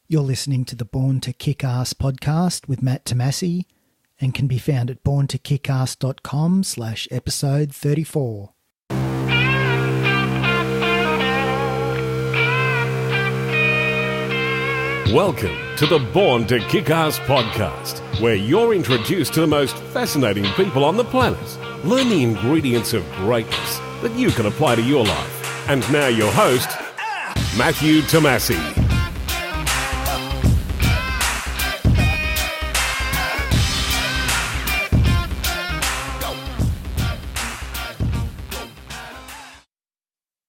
You're listening to the Born to Kick Arse podcast with Matt Tomasi and can be found at borntokickarse.com/episode 34. Welcome to the Born to Kick Arse podcast, where you're introduced to the most fascinating people on the planet. Learn the ingredients of greatness that you can apply to your life. And now your host, Matthew Tomasi.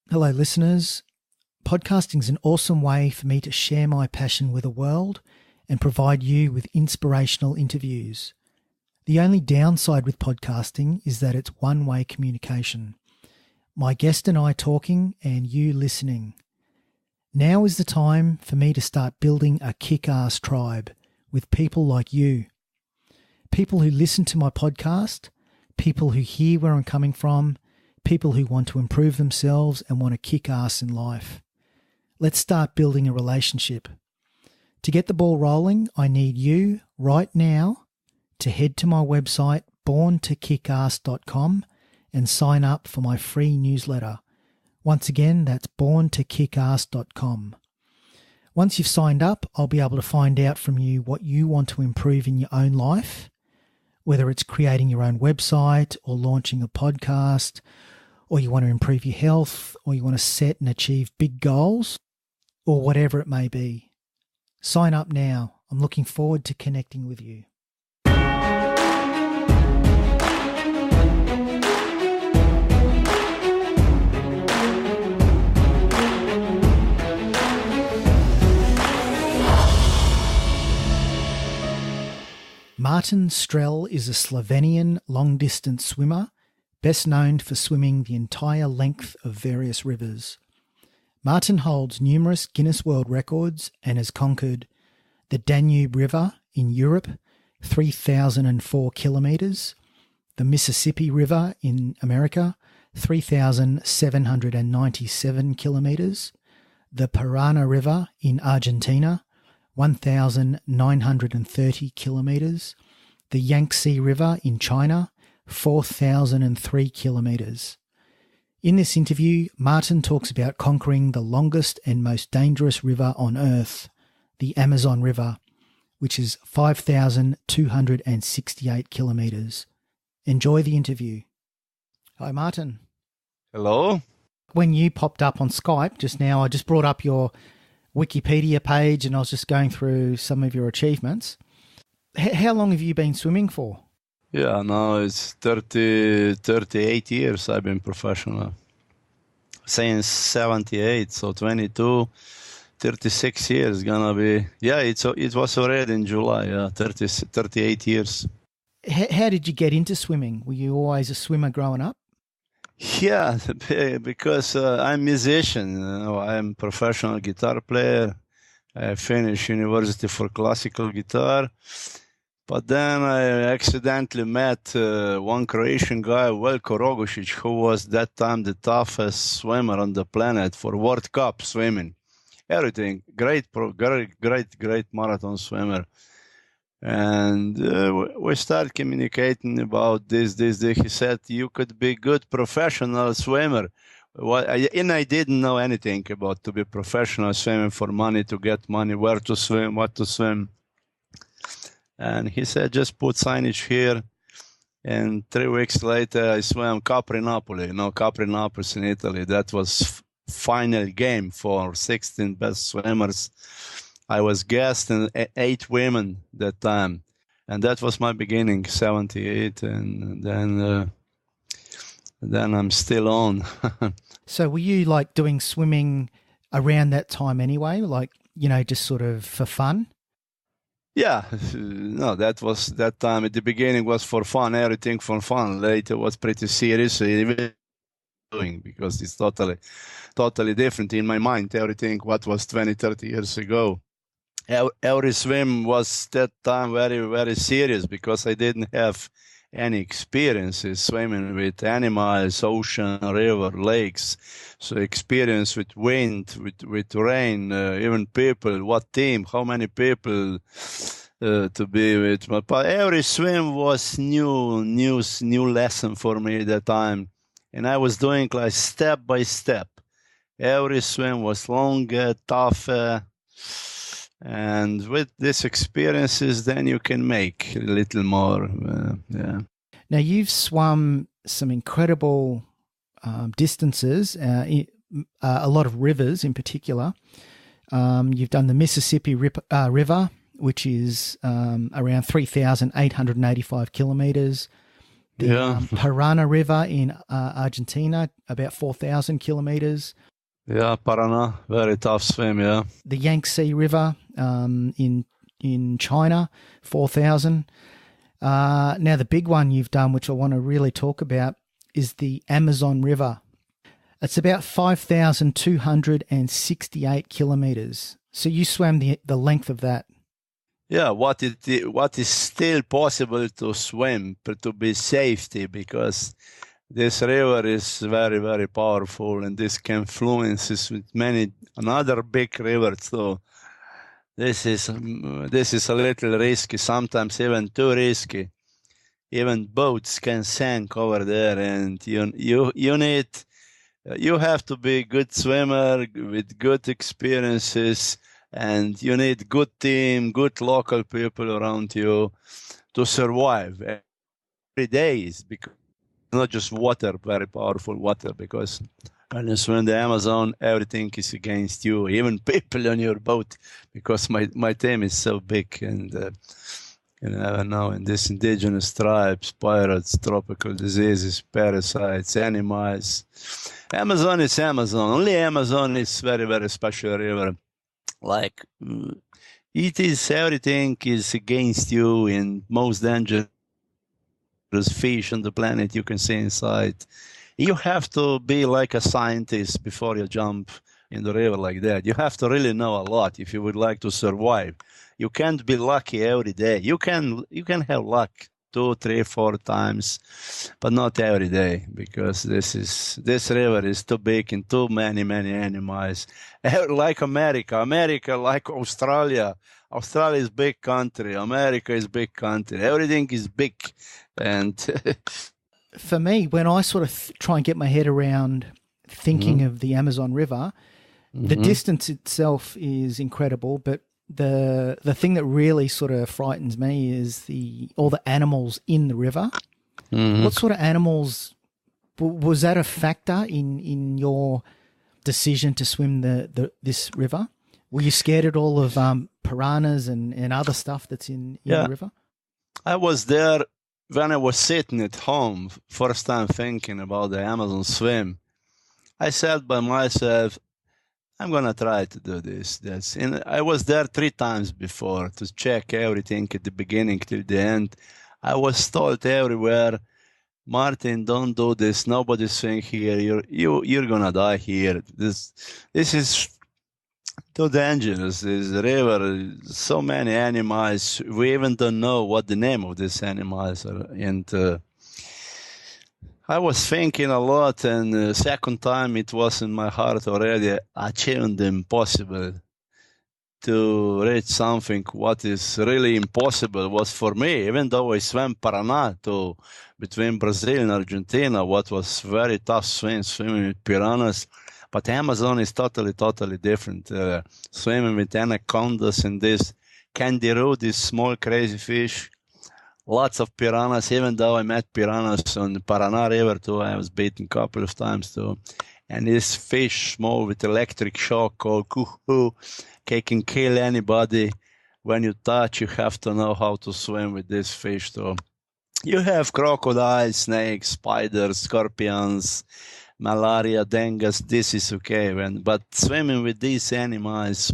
Hello listeners. Podcasting is an awesome way for me to share my passion with the world and provide you with inspirational interviews. The only downside with podcasting is that it's one-way communication. My guest and I talking and you listening. Now is the time for me to start building a kick-ass tribe with people like you. People who listen to my podcast, people who hear where I'm coming from, people who want to improve themselves and want to kick ass in life. Let's start building a relationship. To get the ball rolling, I need you right now to head to my website, borntokickarse.com, and sign up for my free newsletter. Once again, that's borntokickarse.com. Once you've signed up, I'll be able to find out from you what you want to improve in your own life, whether it's creating your own website or launching a podcast, or you want to improve your health, or you want to set and achieve big goals, or whatever it may be. Sign up now. I'm looking forward to connecting with you. Martin Strel is a Slovenian long-distance swimmer, best known for swimming the entire length of various rivers. Martin holds numerous Guinness World Records and has conquered the Danube River in Europe, 3,004 kilometres, the Mississippi River in America, 3,797 kilometres, the Parana River in Argentina, 1,930 kilometres, the Yangtze River in China, 4,003 kilometres. In this interview, Martin talks about conquering the longest and most dangerous river on Earth, the Amazon River, which is 5,268 kilometres. Enjoy the interview. Hi, Martin. Hello. When you popped up on Skype just now, I just brought up your Wikipedia page and I was just going through some of your achievements. How long have you been swimming for? Yeah, now it's 38 years I've been professional. Since 78, so 22, 36 years gonna be. Yeah, it was already in July, 38 years. How did you get into swimming? Were you always a swimmer growing up? Yeah, because I'm a musician. I'm a professional guitar player. I finished university for classical guitar. But then I accidentally met one Croatian guy, Veljko Rogošić, who was that time the toughest swimmer on the planet for World Cup swimming. Everything. Great marathon swimmer. And we started communicating about this. He said, you could be good professional swimmer. And I didn't know anything about to be professional swimming for money, to get money, where to swim, what to swim. And he said, just put signage here. And 3 weeks later, I swam Capri Napoli. Capri Napoli in Italy. That was final game for 16 best swimmers. I was guest and 8 women that time. And that was my beginning, 78. And then I'm still on. So were you like doing swimming around that time anyway? Like, just sort of for fun? Yeah, no, that was that time. At the beginning was for fun, everything for fun. Later was pretty serious, even doing, because it's totally different in my mind. Everything what was 20, 30 years ago. Every swim was that time very, very serious because I didn't have any experiences swimming with animals, ocean, river, lakes. So experience with wind, with rain, even people, what team, how many people to be with. But every swim was new lesson for me at that time. And I was doing like step by step. Every swim was longer, tougher. And with these experiences, then you can make a little more. Yeah. Now, you've swum some incredible distances, a lot of rivers in particular. You've done the Mississippi River, which is around 3,885 kilometers. The Parana River in Argentina, about 4,000 kilometers. Yeah, Parana, very tough swim, yeah. The Yangtze River in China, 4,000. Now, the big one you've done, which I want to really talk about, is the Amazon River. It's about 5,268 kilometers. So you swam the length of that. Yeah, what is still possible to swim, to be safety, because this river is very, very powerful, and this confluences with many another big rivers. So this is a little risky, sometimes even too risky. Even boats can sink over there, and you have to be a good swimmer with good experiences, and you need good team, good local people around you to survive every day. Is because not just water, very powerful water, because when you swim the Amazon, everything is against you, even people on your boat, because my team is so big, and you never know, in these indigenous tribes, pirates, tropical diseases, parasites, animals. Amazon is Amazon. Only Amazon is very, very special river. Like, everything is against you, and most dangerous fish on the planet you can see inside. You have to be like a scientist before you jump in the river like that. You have to really know a lot if you would like to survive. You can't be lucky every day. You can have luck 2, 3, 4 times, but not every day, because this river is too big and too many animals. Like America, like Australia. Australia is big country. America is big country. Everything is big. And for me, when I sort of try and get my head around thinking of the Amazon River, the distance itself is incredible, but the thing that really sort of frightens me is all the animals in the river. What sort of animals was that a factor in your decision to swim this river? Were you scared at all of piranhas and other stuff that's in the river? I was there when I was sitting at home, first time thinking about the Amazon swim. I said by myself, I'm going to try to do this. And I was there 3 times before to check everything at the beginning till the end. I was told everywhere, Martin, don't do this. Nobody's swim here. You're going to die here. This is too dangerous. This river, so many animals. We even don't know what the name of these animals are. And I was thinking a lot, and the second time it was in my heart already, achieving the impossible. To reach something what is really impossible was for me, even though I swam Parana between Brazil and Argentina, what was very tough swimming with piranhas. But Amazon is totally different. Swimming with anacondas and this kangaroo, these small crazy fish. Lots of piranhas, even though I met piranhas on the Parana River too. I was bitten a couple of times too. And this fish, small with electric shock called kuhu, can kill anybody. When you touch, you have to know how to swim with this fish too. You have crocodiles, snakes, spiders, scorpions, malaria, dengue. This is okay. But swimming with these animals,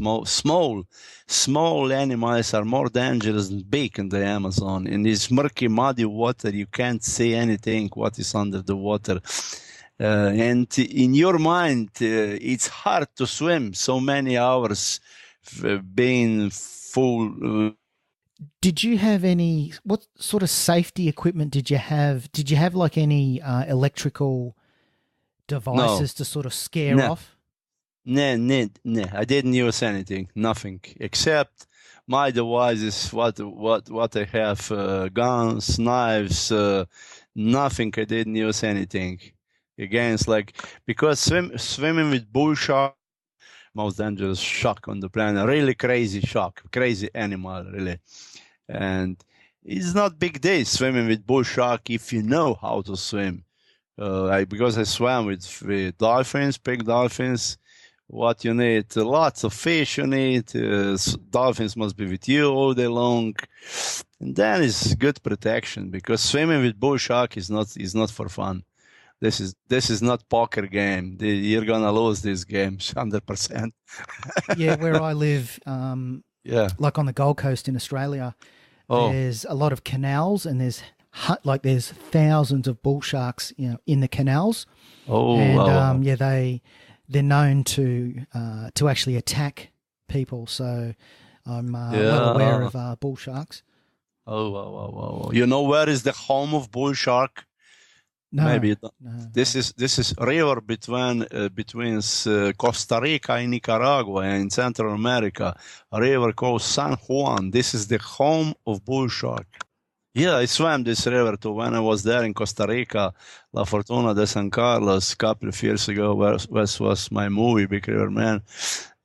small animals are more dangerous than big in the Amazon. In this murky, muddy water, you can't see anything what is under the water. And in your mind, it's hard to swim so many hours being full. Did you have any, what sort of safety equipment did you have? Did you have like any electrical devices to sort of scare off? No, I didn't use anything, nothing, except my devices, what I have, guns, knives, nothing. I didn't use anything. Against, like, because swimming with bull shark, most dangerous shark on the planet, really crazy shark, crazy animal, really. And it's not big deal swimming with bull shark if you know how to swim. Because I swam with dolphins, big dolphins. What you need, lots of fish you need. Dolphins must be with you all day long, and then it's good protection, because swimming with bull shark is not for fun. This is not poker game. You're gonna lose these games 100%. Yeah, where I live, like on the Gold Coast in Australia, there's a lot of canals, and there's thousands of bull sharks, in the canals. They're known to actually attack people. So I'm well aware of bull sharks. You know where is the home of bull shark? No, maybe no. This is river between Costa Rica and Nicaragua in Central America. A river called San Juan. This is the home of bull shark. Yeah, I swam this river too when I was there in Costa Rica, La Fortuna de San Carlos, a couple of years ago. Was my movie, Big River Man,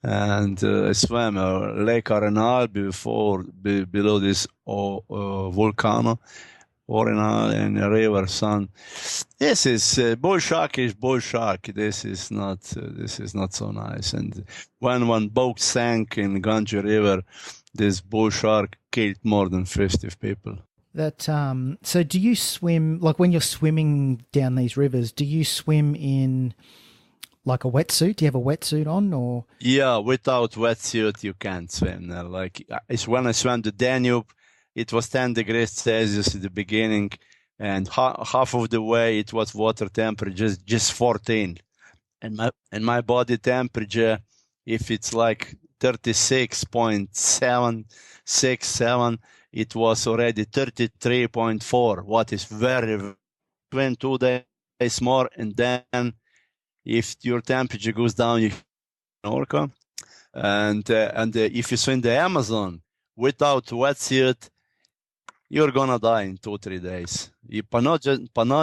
and I swam Lake Arenal below this volcano. Arenal and River Sun. This is bull shark is bull shark. This is not so nice. And when one boat sank in Yangtze River, this bull shark killed more than 50 people. That so do you swim, like when you're swimming down these rivers, do you swim in like a wetsuit? Do you have a wetsuit on, or? Yeah, without wetsuit you can't swim. Like it's when I swam the Danube, it was 10 degrees Celsius at the beginning, and half of the way it was water temperature just 14, and my body temperature, if it's like 36.767, it was already 33.4. What is very 22 days more, and then if your temperature goes down, you orca, and if you swim the Amazon without wetsuit, you're gonna die in 2-3 days. But not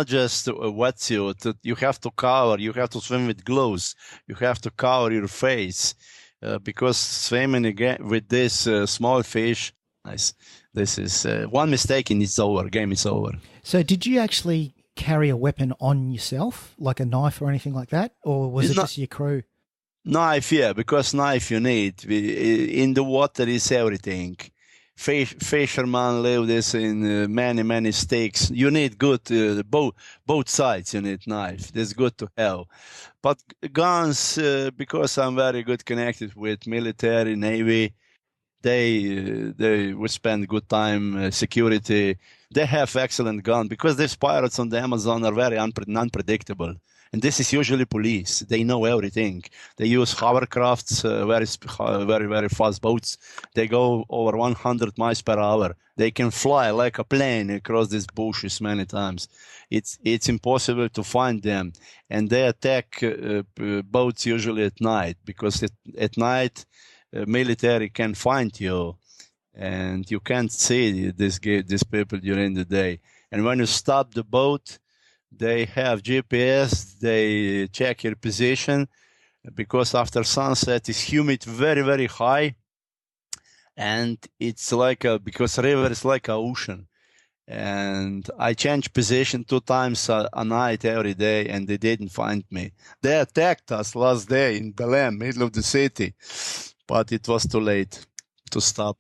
just a wetsuit. You have to cover. You have to swim with gloves. You have to cover your face, because swimming again with this small fish, this is one mistake and it's over. Game is over. So, did you actually carry a weapon on yourself, like a knife or anything like that, or was it just your crew? Knife, yeah, because knife you need. In the water is everything. Fishermen live this in many stakes. You need good both sides. You need knife. That's good to have. But guns, because I'm very good connected with military, navy, they would spend good time security. They have excellent gun, because these pirates on the Amazon are very unpredictable. And this is usually police. They know everything. They use hovercrafts, very fast boats. They go over 100 miles per hour. They can fly like a plane across these bushes many times. It's impossible to find them. And they attack boats usually at night, because at night military can find you, and you can't see these people during the day. And when you stop the boat, they have GPS, they check your position, because after sunset it's humid very high, and it's like because river is like an ocean. And I changed position 2 times a night every day, and they didn't find me. They attacked us last day in Belém, middle of the city, but it was too late to stop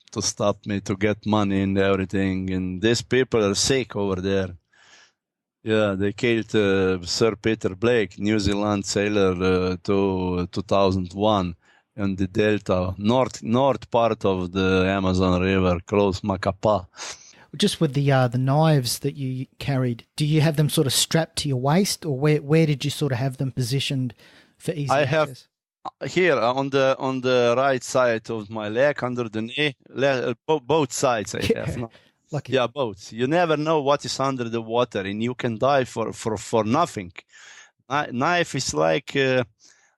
me, to get money and everything. And these people are sick over there. Yeah, they killed Sir Peter Blake, New Zealand sailor, to 2001 in the delta, north part of the Amazon River, close Macapá. Just with the knives that you carried, do you have them sort of strapped to your waist, or where did you sort of have them positioned for easy access? Here on the right side of my leg, under the knee, both sides I have. No? Lucky. Yeah, both. You never know what is under the water, and you can die for nothing. Knife is like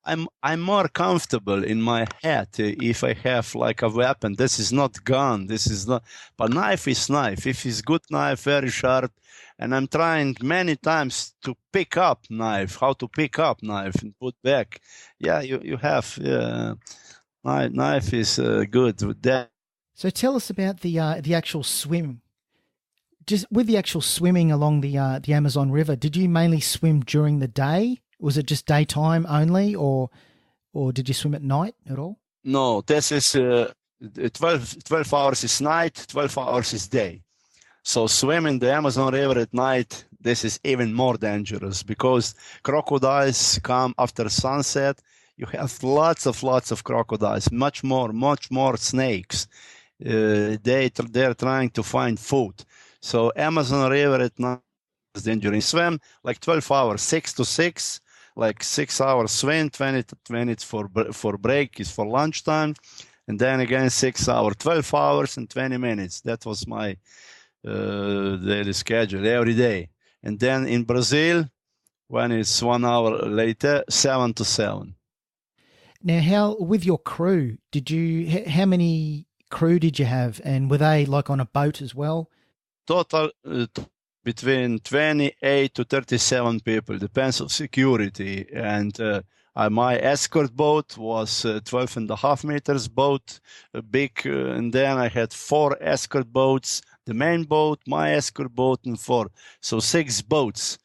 I'm more comfortable in my head if I have like a weapon. This is not gun. This is not. But knife is knife. If it's good knife, very sharp. And I'm trying many times to pick up knife, how to pick up knife and put back. Yeah, you have. Knife is good with that. So tell us about the actual swim. Just with the actual swimming along the Amazon River, did you mainly swim during the day? Was it just daytime only, or did you swim at night at all? No, this is 12 hours is night, 12 hours is day. So swimming the Amazon River at night, this is even more dangerous because crocodiles come after sunset. You have lots of crocodiles, much more snakes. They're trying to find food. So Amazon River at night is dangerous. Swim like 12 hours, 6 to 6, like 6 hours swim, 20 minutes for break is for lunchtime, and then again 6 hours, 12 hours and 20 minutes. That was my daily schedule every day. And then in Brazil, when it's 1 hour later, 7 to 7. Now, how with your crew? How many crew did you have, and were they like on a boat as well? Total between 28 to 37 people, depends on security. And my escort boat was 12.5 meters boat, big. And then I had 4 escort boats, the main boat, my escort boat, and 4. So 6 boats.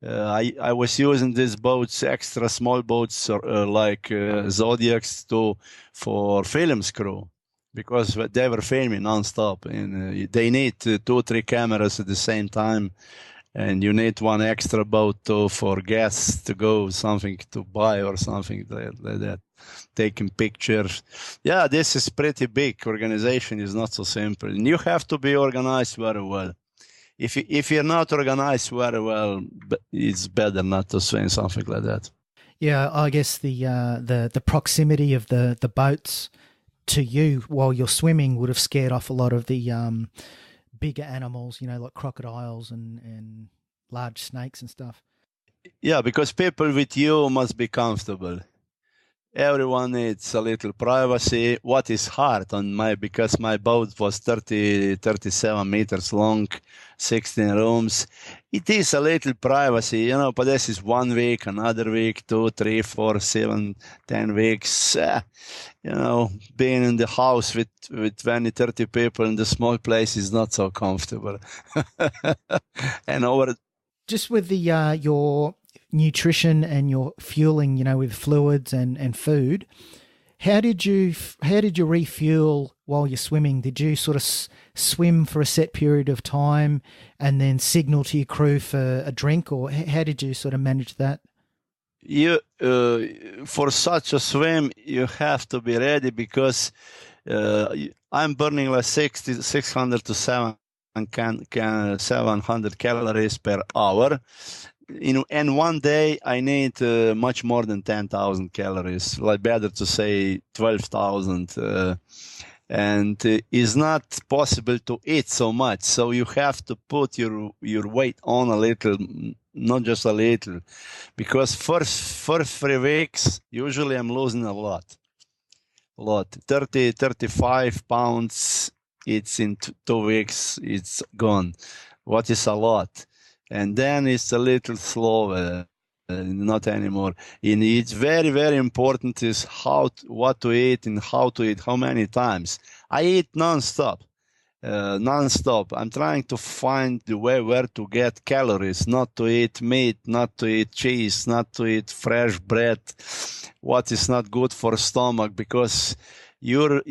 I was using these boats, extra small boats like Zodiacs for film crew, because they were filming non-stop, and they need 2 or 3 cameras at the same time, and you need 1 extra boat for guests to go, something to buy or something like that, taking pictures. Yeah, this is pretty big. Organization is not so simple, and you have to be organized very well. If you're not organized very well, it's better not to swim something like that. Yeah, I guess the proximity of the boats to you while you're swimming would have scared off a lot of the bigger animals, like crocodiles and large snakes and stuff. Yeah, because people with you must be comfortable. Everyone needs a little privacy. What is hard because my boat was 37 meters long, 16 rooms. It is a little privacy, but this is 1 week, another week, 2, 3, 4, 7, 10 weeks. Being in the house with 20, 30 people in the small place is not so comfortable. And just with the your nutrition and your fueling, with fluids and food, how did you refuel while you're swimming? Did you sort of swim for a set period of time and then signal to your crew for a drink, or how did you sort of manage that? You for such a swim, you have to be ready because I'm burning like 600 to 700 calories per hour. And 1 day I need much more than 10,000 calories, like better to say 12,000. And it's not possible to eat so much. So you have to put your weight on a little, not just a little, because first 3 weeks, usually I'm losing a lot, 30, 35 pounds. It's in 2 weeks, it's gone. What is a lot? And then it's a little slower, not anymore. And it's very, very important is what to eat and how to eat, how many times. I eat non-stop. I'm trying to find the way where to get calories, not to eat meat, not to eat cheese, not to eat fresh bread, what is not good for stomach, because your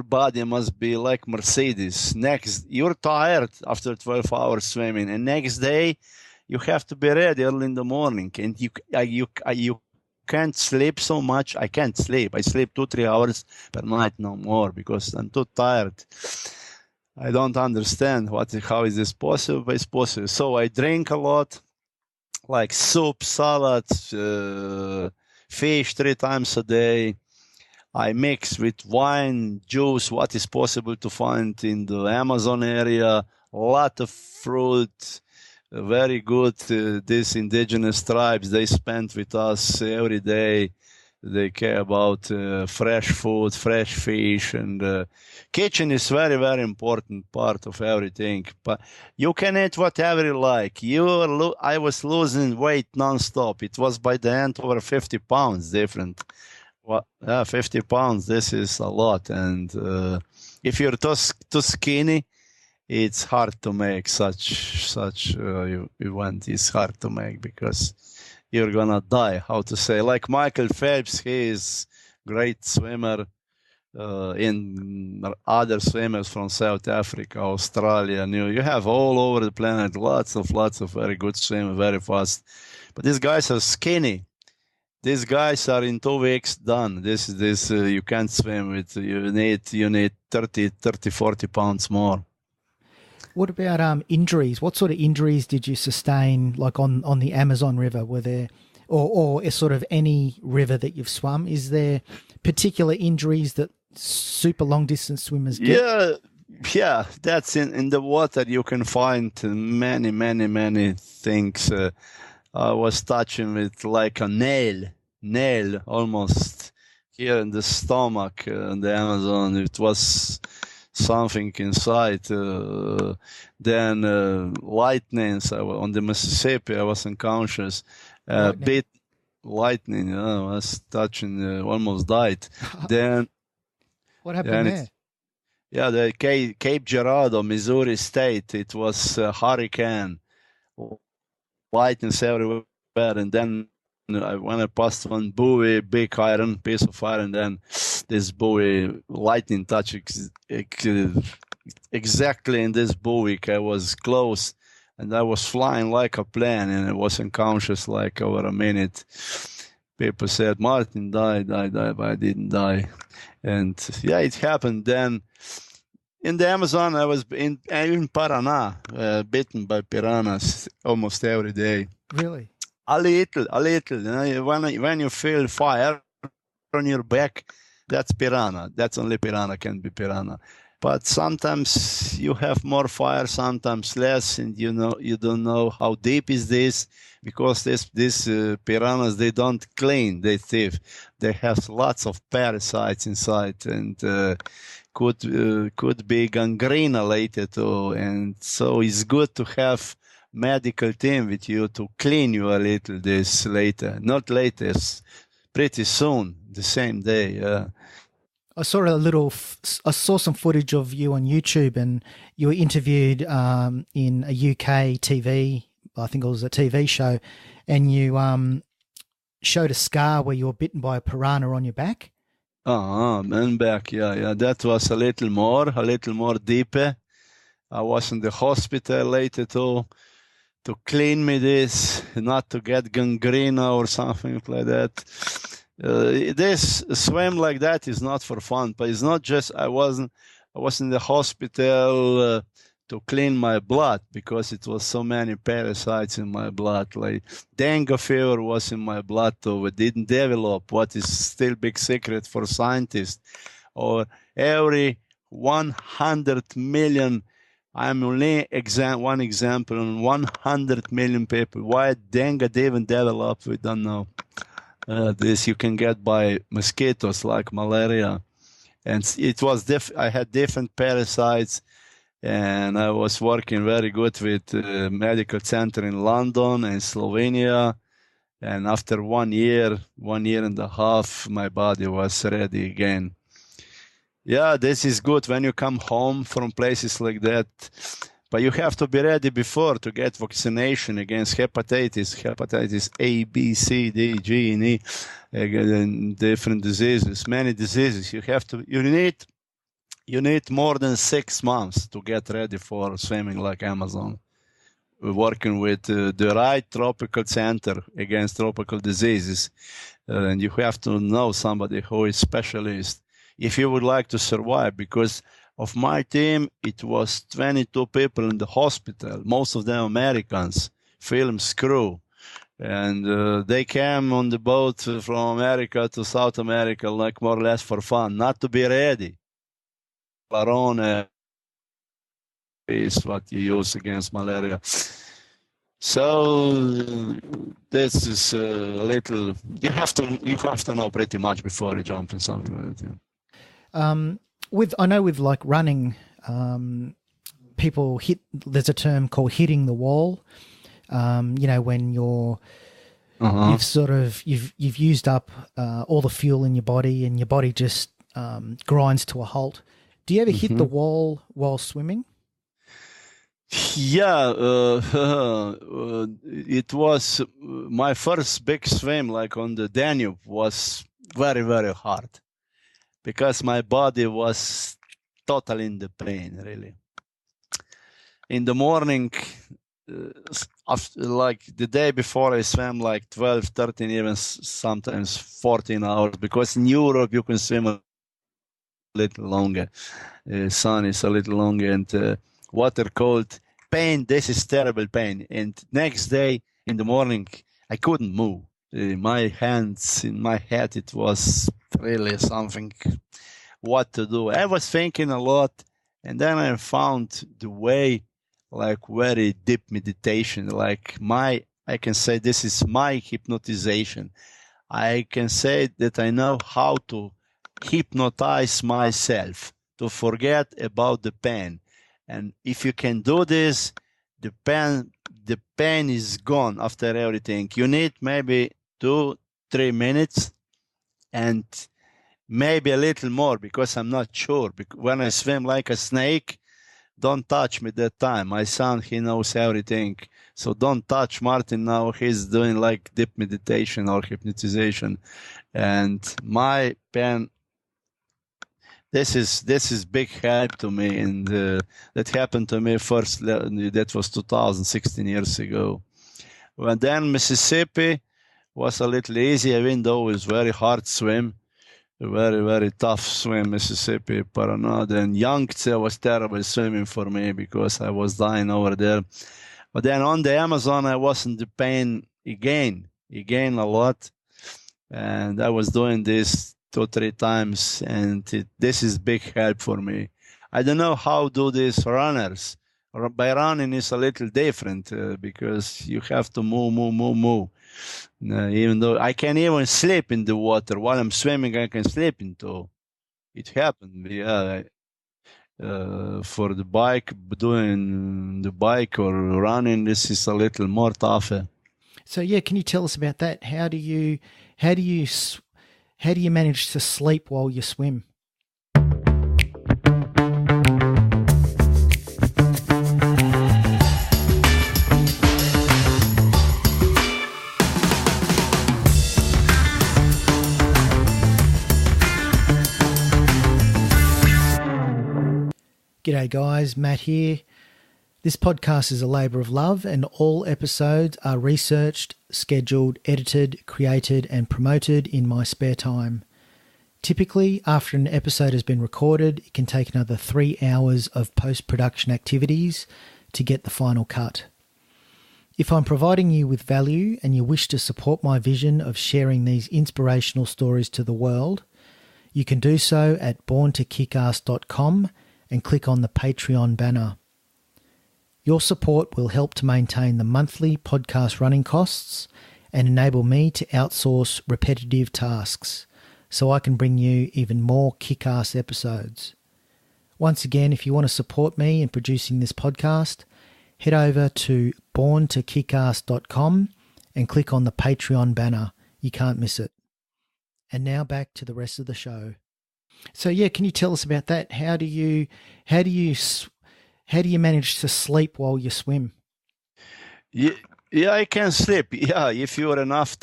body must be like Mercedes. You're tired after 12 hours swimming, and next day you have to be ready early in the morning, and you can't sleep so much. I can't sleep. I sleep 2-3 hours per night, no more, because I'm too tired. I don't understand how is this possible, but it's possible. So I drink a lot, like soup, salads, fish 3 times a day. I mix with wine, juice, what is possible to find in the Amazon area, a lot of fruit, very good. These indigenous tribes, they spend with us every day. They care about fresh food, fresh fish, and kitchen is very, very important part of everything. But you can eat whatever you like. I was losing weight non-stop. It was by the end over 50 pounds different. 50 pounds, this is a lot. And if you're too skinny, it's hard to make such event. It's hard to make because you're gonna die. How to say? Like Michael Phelps, he is great swimmer. In other swimmers from South Africa, Australia, you have all over the planet lots of very good swimmers, very fast. But these guys are skinny. These guys are in 2 weeks done. This you can't swim with. You need 30, 40 pounds more. What about injuries? What sort of injuries did you sustain, like on the Amazon River? Were there, or sort of any river that you've swum? Is there particular injuries that super long distance swimmers get? Yeah. That's in the water. You can find many things. I was touching with like a nail almost here in the stomach in the Amazon. It was something inside. Then lightnings on the Mississippi. I was unconscious. Bit lightning. I was touching. Almost died. Then what happened there? Yeah, the Cape Girardeau, Missouri State. It was a hurricane. Lightnings everywhere, and then when I passed one buoy, big iron, piece of iron, then this buoy, lightning touch exactly in this buoy. I was close, and I was flying like a plane, and I was unconscious like over a minute. People said, Martin died, but I didn't die. And yeah, it happened then. In the Amazon, I was in Parana, bitten by piranhas almost every day. Really? A little. When you feel fire on your back, that's piranha. That's only piranha can be piranha. But sometimes you have more fire, sometimes less, and you don't know how deep is this, because these piranhas, they don't clean, they thief. They have lots of parasites inside, and could be gangrene later too. And so it's good to have medical team with you to clean you a little this later. Not later, pretty soon, the same day. I saw I saw some footage of you on YouTube, and you were interviewed in a UK TV, I think it was a TV show, and you showed a scar where you were bitten by a piranha on your back. And back, yeah. That was a little more deeper. I was in the hospital later to clean me this, not to get gangrene or something like that. This swim like that is not for fun, but it's not just. I was in the hospital to clean my blood because it was so many parasites in my blood. Like dengue fever was in my blood too. It didn't develop. What is still big secret for scientists? Or every 100 million. I'm only one example on 100 million people. Why dengue didn't develop? We don't know. This you can get by mosquitoes like malaria, and it was I had different parasites, and I was working very good with medical center in London and Slovenia, and after 1 year and a half, my body was ready again. Yeah, this is good when you come home from places like that. But you have to be ready before to get vaccination against hepatitis A, B, C, D, G, and E, and different diseases, many diseases. You need more than 6 months to get ready for swimming like Amazon. We're working with the right tropical center against tropical diseases, and you have to know somebody who is specialist if you would like to survive, because of my team, it was 22 people in the hospital, most of them Americans, film crew. And they came on the boat from America to South America, like more or less for fun, not to be ready. Clarone is what you use against malaria. So this is a little. You have to know pretty much before you jump in something like that. Yeah. I know with like running, people hit. There's a term called hitting the wall. When you've used up all the fuel in your body and your body just grinds to a halt. Do you ever hit the wall while swimming? Yeah, it was my first big swim, like on the Danube, was very, very hard because my body was totally in the pain, really. In the morning, like the day before, I swam like 12, 13, even sometimes 14 hours, because in Europe you can swim a little longer. Sun is a little longer, and water cold. Pain, this is terrible pain. And next day in the morning, I couldn't move. My hands in my head, it was really something, what to do. I was thinking a lot, and then I found the way, like very deep meditation, like I can say this is my hypnotization. I can say that I know how to hypnotize myself, to forget about the pain. And if you can do this, the pain is gone after everything. You need maybe 2-3 minutes and maybe a little more, because I'm not sure. When I swim like a snake, don't touch me that time. My son, he knows everything. So don't touch Martin now. He's doing like deep meditation or hypnotization. And my pain, this is big help to me, and that happened to me first. That was 2016 years ago. And then Mississippi was a little easier, even though it was very hard swim, a very, very tough swim. Mississippi, Parana, and Yangtze was terrible swimming for me because I was dying over there. But then on the Amazon, I was in the pain again a lot, and I was doing this 2-3 times, and this is big help for me. I don't know how do these runners. By running is a little different because you have to move. Even though I can even sleep in the water while I'm swimming, I can sleep into. It happened, yeah. For the bike, doing the bike or running, this is a little more tougher. So yeah, can you tell us about that? How do you manage to sleep while you swim? G'day guys, Matt here. This podcast is a labour of love, and all episodes are researched, scheduled, edited, created and promoted in my spare time. Typically, after an episode has been recorded, it can take another 3 hours of post-production activities to get the final cut. If I'm providing you with value and you wish to support my vision of sharing these inspirational stories to the world, you can do so at borntokickarse.com and click on the Patreon banner. Your support will help to maintain the monthly podcast running costs and enable me to outsource repetitive tasks so I can bring you even more Kick Arse episodes. Once again, if you want to support me in producing this podcast, head over to borntokickarse.com and click on the Patreon banner. You can't miss it. And now back to the rest of the show. So yeah, can you tell us about that? How do you manage to sleep while you swim? Yeah, I can sleep. Yeah, if you are enough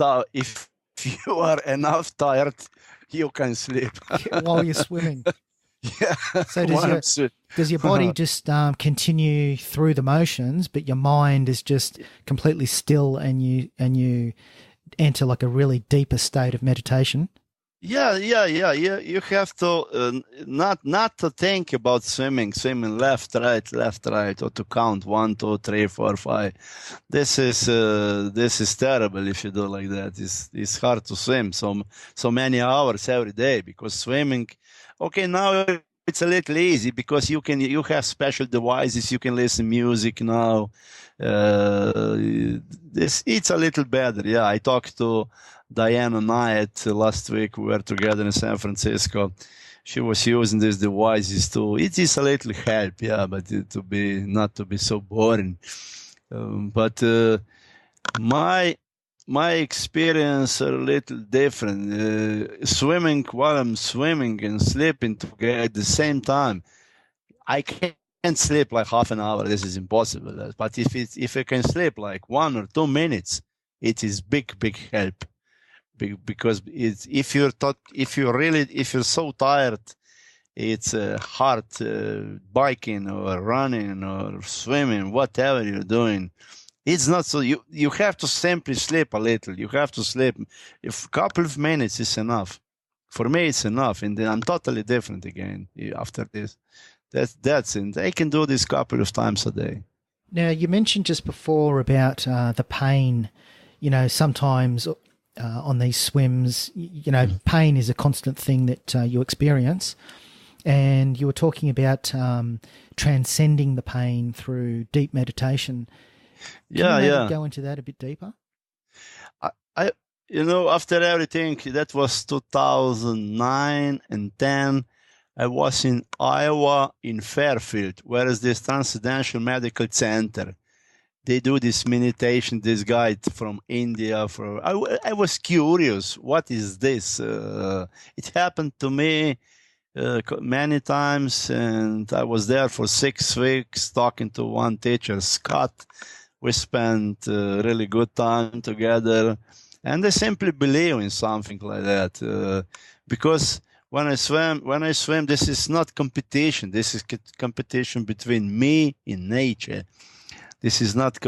tired, you can sleep while you're swimming. Yeah. So does your body just continue through the motions, but your mind is just completely still, and you enter like a really deeper state of meditation? Yeah. You have to not to think about swimming left, right, or to count 1, 2, 3, 4, 5. This is terrible if you do like that. It's hard to swim so many hours every day because swimming. Okay, now it's a little easy because you have special devices. You can listen music now. It's a little better. Yeah, I talked to Diana Knight last week. We were together in San Francisco. She was using these devices too. It is a little help, yeah, but not to be so boring. But my experience a little different. Swimming while I'm swimming and sleeping together at the same time, I can't sleep like half an hour. This is impossible. But if I can sleep like 1 or 2 minutes, it is big help. Because if you're so tired, it's hard biking or running or swimming, whatever you're doing. It's not so. You have to simply sleep a little. You have to sleep. If a couple of minutes is enough. For me, it's enough, and then I'm totally different again after this. That's it. I can do this couple of times a day. Now, you mentioned just before about the pain. Sometimes on these swims, pain is a constant thing that you experience. And you were talking about transcending the pain through deep meditation. Can you go into that a bit deeper? I after everything, that was 2009 and 10. I was in Iowa in Fairfield, where is this Transcendental Medical Center. They do this meditation, this guy from India. I was curious, what is this? It happened to me many times, and I was there for 6 weeks talking to one teacher, Scott. We spent really good time together, and I simply believe in something like that because when I swim, this is not competition. This is competition between me and nature. This is not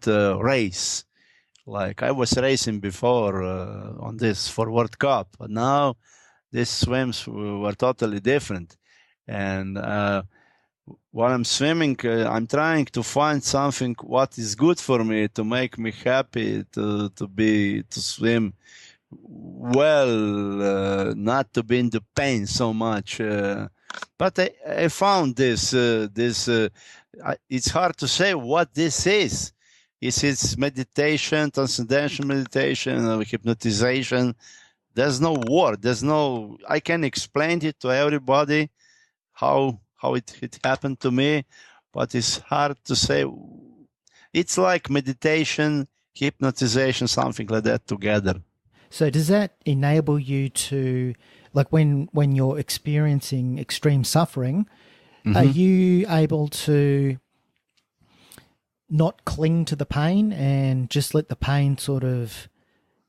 a race. Like I was racing before on this for World Cup, but now these swims were totally different. And while I'm swimming, I'm trying to find something what is good for me to make me happy to swim well, not to be in the pain so much. But I found this. It's hard to say what this is. Is it meditation, transcendental meditation, or hypnotization? There's no word. I can explain it to everybody how it happened to me, but it's hard to say. It's like meditation, hypnotization, something like that together. So does that enable you to, like when you're experiencing extreme suffering, are you able to not cling to the pain and just let the pain sort of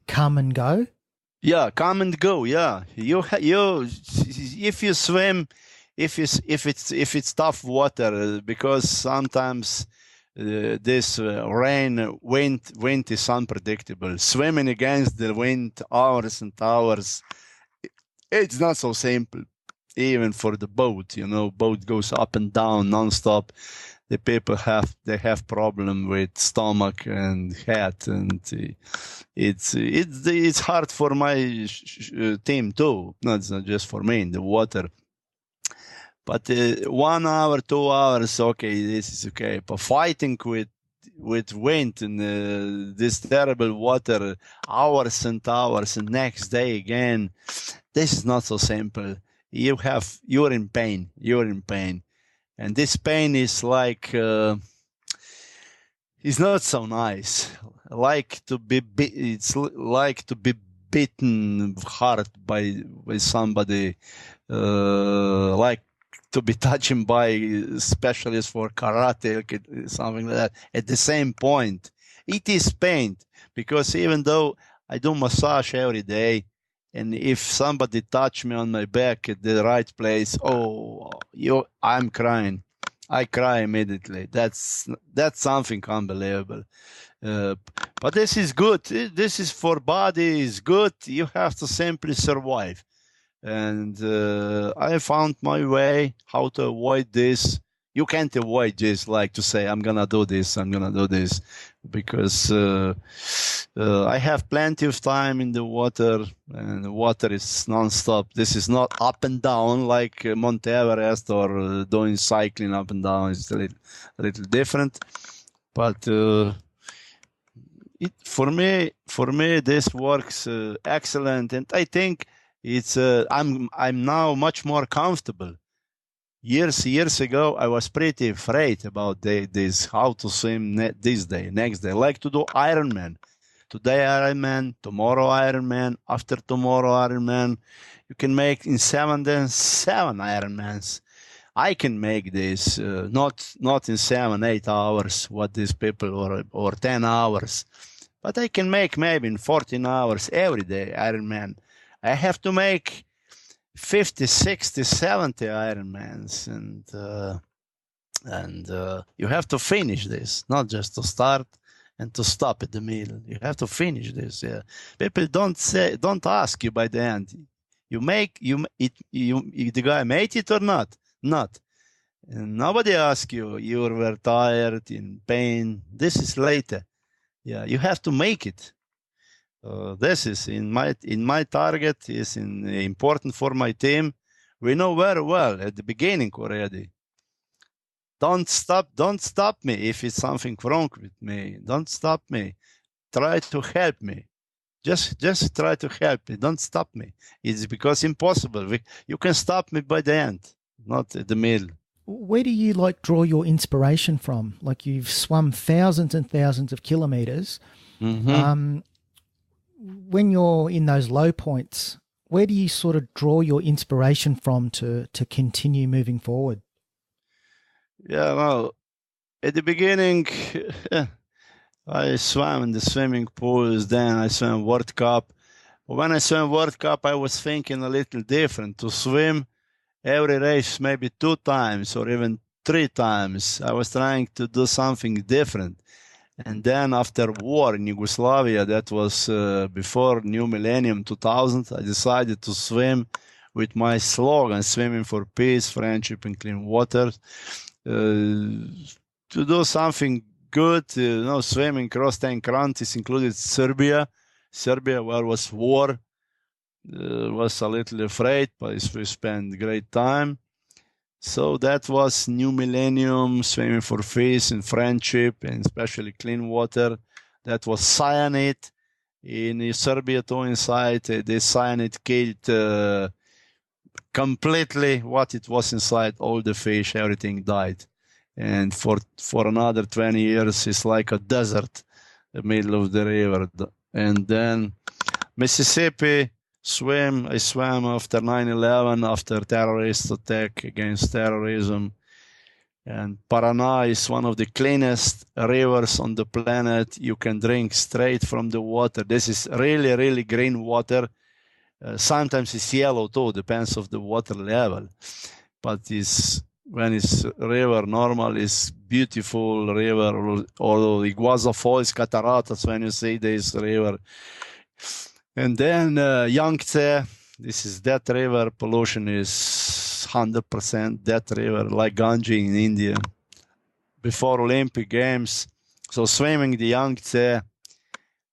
come and go? Yeah, come and go. Yeah, if you swim, if it's tough water, because sometimes this wind is unpredictable. Swimming against the wind hours and hours, it's not so simple. Even for the boat, boat goes up and down nonstop. The people have problem with stomach and head, and it's hard for my team too. Not just for me in the water. But 1 hour, 2 hours, okay, this is okay. But fighting with wind and this terrible water, hours and hours, and next day again, this is not so simple. You're in pain. And this pain is like, it's not so nice. It's like to be beaten hard by somebody, like to be touched by specialists for karate, something like that. At the same point, it is pain, because even though I do massage every day, and if somebody touch me on my back at the right place, I'm crying. I cry immediately. That's something unbelievable. But this is good. This is for body is good. You have to simply survive. And I found my way how to avoid this. You can't avoid this, like to say, I'm going to do this, because I have plenty of time in the water, and the water is non-stop. This is not up and down like Mount Everest or doing cycling up and down. It's a little different. But for me, this works excellent. And I think it's I'm now much more comfortable. Years ago, I was pretty afraid about this, how to swim next day. I like to do Ironman. Today Ironman, tomorrow Ironman, after tomorrow Ironman. You can make in 7 days 7 Ironmans. I can make this, not in 7-8 hours, what these people, or 10 hours. But I can make maybe in 14 hours every day Ironman. I have to make 50, 60, 70 Ironmans, and you have to finish this, not just to start and to stop at the middle. You have to finish this. Yeah, people don't ask you by the end. The guy made it or not? Not. And nobody asks you. You were tired, in pain. This is later. Yeah, you have to make it. This is in my target, is important for my team. We know very well at the beginning already. Don't stop me if it's something wrong with me. Don't stop me. Try to help me. Just try to help me. Don't stop me. It's because impossible. You can stop me by the end, not at the middle. Where do you draw your inspiration from? Like, you've swum thousands and thousands of kilometers. Mm-hmm. When you're in those low points, where do you sort of draw your inspiration from to continue moving forward? Yeah, well, at the beginning, I swam in the swimming pools, then I swam World Cup. When I swam World Cup, I was thinking a little different, to swim every race maybe 2 times or even 3 times. I was trying to do something different. And then after war in Yugoslavia, that was before New Millennium 2000, I decided to swim with my slogan, swimming for peace, friendship, and clean water. To do something good, swimming across 10 countries, included Serbia, where was war. Was a little afraid, but we spent great time. So that was New Millennium, swimming for peace and friendship, and especially clean water. That was cyanide. In Serbia too, inside, the cyanide killed completely what it was inside, all the fish, everything died. And for another 20 years, it's like a desert, the middle of the river. And then Mississippi, I swam after 9/11, after terrorist attack against terrorism. And Parana is one of the cleanest rivers on the planet. You can drink straight from the water. This is really, really green water. Sometimes it's yellow too, depends on the water level. But when it's river normal, it's beautiful river. Although Iguazu Falls, Cataratas, when you see this river. And then Yangtze, this is that river. Pollution is 100% that river, like Ganges in India. Before Olympic Games, so swimming the Yangtze,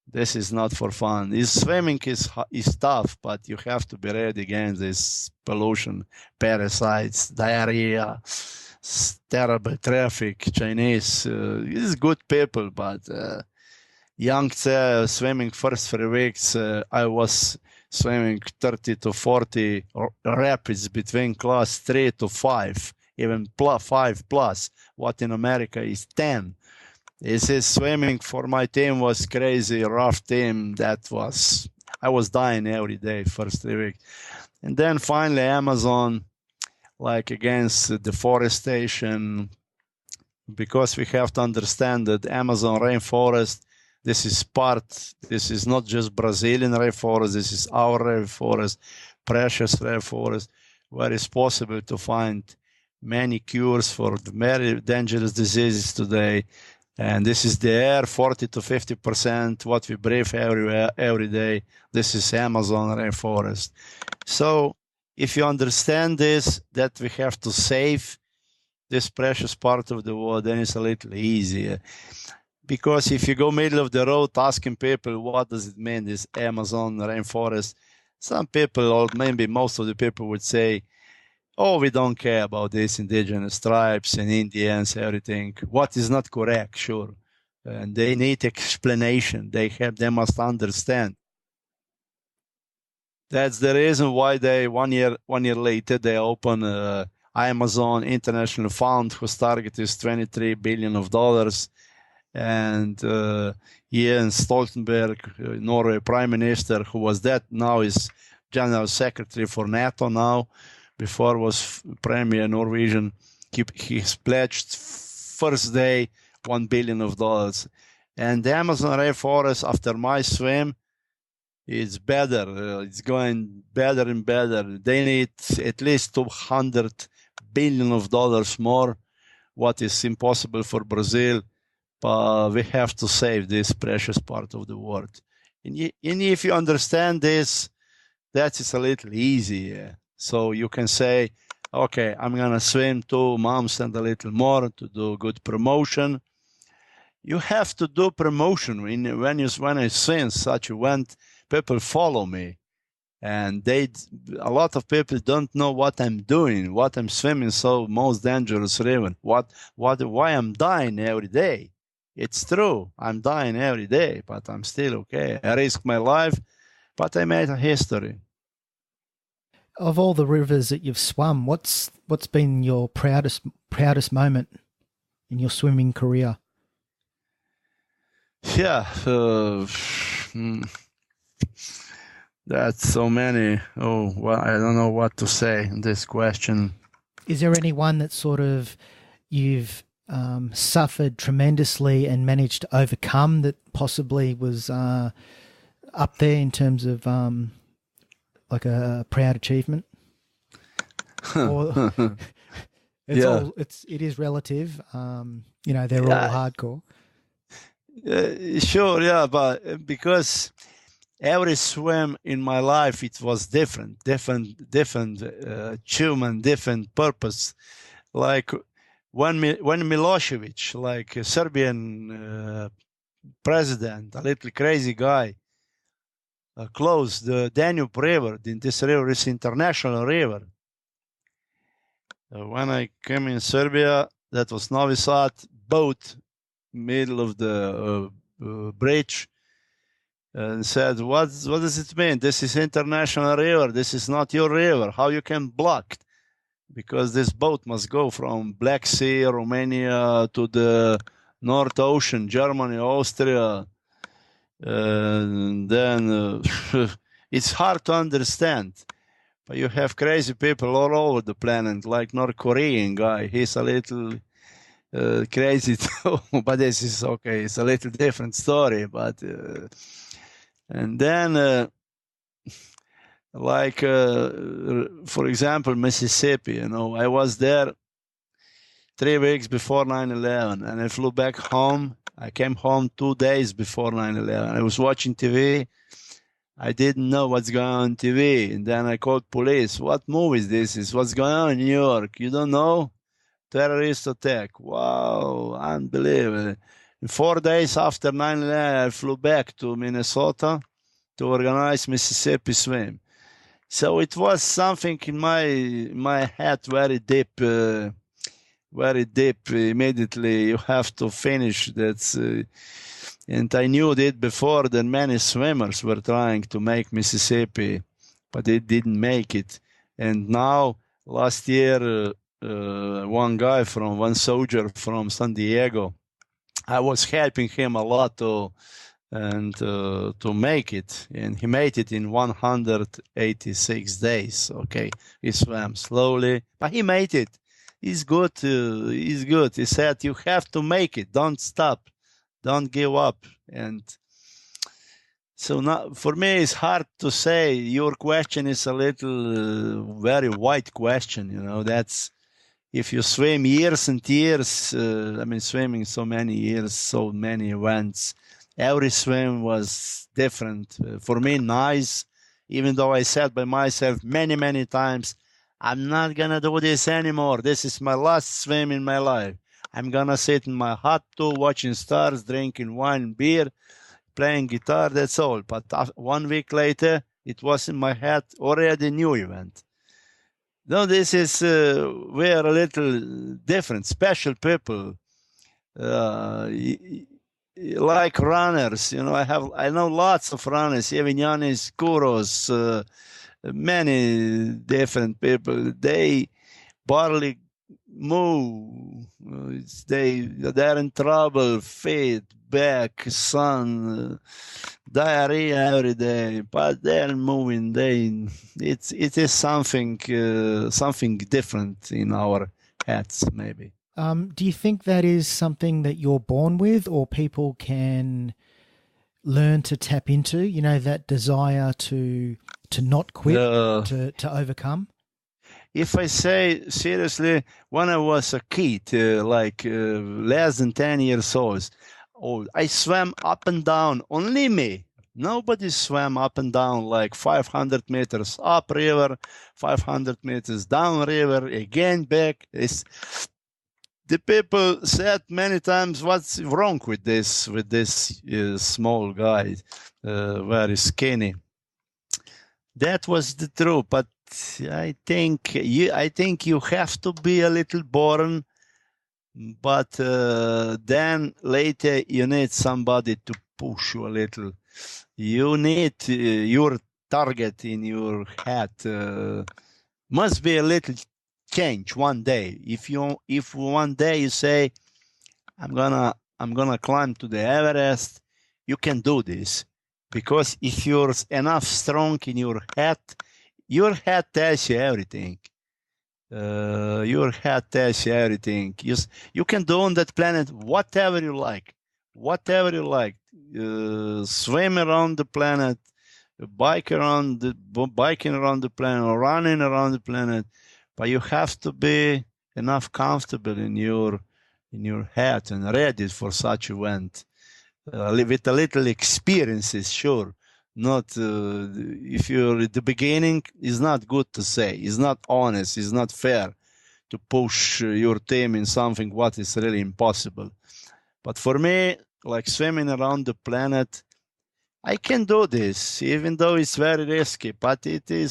this is not for fun. Swimming is tough, but you have to be ready against this pollution, parasites, diarrhea, terrible traffic, Chinese. It's good people, but Yangtze, swimming first 3 weeks, I was swimming 30 to 40 rapids between class 3 to 5, even 5 plus, what in America is 10. This is swimming for my team was crazy, rough team. I was dying every day, first 3 weeks. And then finally Amazon, like against deforestation, because we have to understand that Amazon rainforest, this is not just Brazilian rainforest, this is our rainforest, precious rainforest, where it's possible to find many cures for very dangerous diseases today. And this is the air, 40 to 50% what we breathe every day. This is Amazon rainforest. So if you understand this, that we have to save this precious part of the world, then it's a little easier. Because if you go middle of the road asking people, what does it mean, this Amazon rainforest? Some people, or maybe most of the people would say, oh, we don't care about these indigenous tribes and Indians, everything. What is not correct, sure. And they need explanation. They must understand. That's the reason why they, one year later, they open Amazon International Fund, whose target is $23 billion. And Jens Stoltenberg, Norway Prime Minister, who was that, now is General Secretary for NATO now, before was Premier Norwegian. He's pledged first day $1 billion. And the Amazon rainforest, after my swim, is better. It's going better and better. They need at least $200 billion more, what is impossible for Brazil. But we have to save this precious part of the world. And if you understand this, that is a little easier. So you can say, okay, I'm going to swim 2 months and a little more to do good promotion. You have to do promotion when I swim such an event. People follow me, and a lot of people don't know what I'm doing, what I'm swimming so most dangerous river, why I'm dying every day. It's true, I'm dying every day, but I'm still okay. I risk my life, but I made a history. Of all the rivers that you've swum, what's been your proudest moment in your swimming career? Yeah, that's so many. Oh, well, I don't know what to say in this question. Is there any one that sort of you've suffered tremendously and managed to overcome that possibly was up there in terms of like a proud achievement? Or it is relative. They're all hardcore. Sure, yeah, but because every swim in my life, it was different achievement, different purpose. Like when Milosevic, like a Serbian president, a little crazy guy, closed the Danube River. This river is international river. When I came in Serbia, that was Novi Sad, boat, middle of the bridge, and said, what does it mean? This is international river. This is not your river. How you can block? Because this boat must go from Black Sea, Romania, to the North Ocean, Germany, Austria. Then it's hard to understand. But you have crazy people all over the planet, like North Korean guy. He's a little crazy too, but this is okay. It's a little different story. But and then, for example, Mississippi. I was there 3 weeks before 9/11, and I flew back home. I came home 2 days before 9/11. I was watching TV. I didn't know what's going on TV, and then I called police. What movie is this? What's going on in New York? You don't know? Terrorist attack. Wow, unbelievable. 4 days after 9/11, I flew back to Minnesota to organize Mississippi Swim. So it was something in my head very deep. Immediately, you have to finish that. And I knew that before that many swimmers were trying to make Mississippi, but they didn't make it. And now, last year, one soldier from San Diego, I was helping him a lot to make it, and he made it in 186 days. Okay, he swam slowly, but he made it. He's good. He's good. He said, "You have to make it. Don't stop. Don't give up." And so now, for me, it's hard to say. Your question is a little very wide question. if you swim years and years, swimming so many years, so many events, every swim was different. For me, nice, even though I said by myself many, many times, I'm not going to do this anymore. This is my last swim in my life. I'm going to sit in my hot tub, watching stars, drinking wine, beer, playing guitar, that's all. But 1 week later, it was in my head already a new event. No, this is, we are a little different, special people. Like runners, I know lots of runners, Evignyanis, Kouros, many different people. They barely move. They're in trouble, feet, back, sun, diarrhea every day, but they're moving. It is something different in our heads, maybe. Do you think that is something that you're born with, or people can learn to tap into? That desire to not quit, to overcome. If I say seriously, when I was a kid, less than 10 years old, I swam up and down, only me. Nobody swam up and down like 500 meters up river, 500 meters down river, again back. The people said many times, what's wrong with this small guy, very skinny. That was the truth, but I think you have to be a little born, but then later you need somebody to push you a little. You need your target in your head must be a little change one day. If one day you say, I'm gonna climb to the Everest, you can do this, because if you're enough strong in your head tells you everything. Your head tells you everything. You can do on that planet whatever you like. Swim around the planet, biking around the planet, or running around the planet. But you have to be enough comfortable in your head and ready for such event. With a little experiences, sure. Not if you're at the beginning, it's not good to say. It's not honest. It's not fair to push your team in something what is really impossible. But for me, like swimming around the planet, I can do this, even though it's very risky. But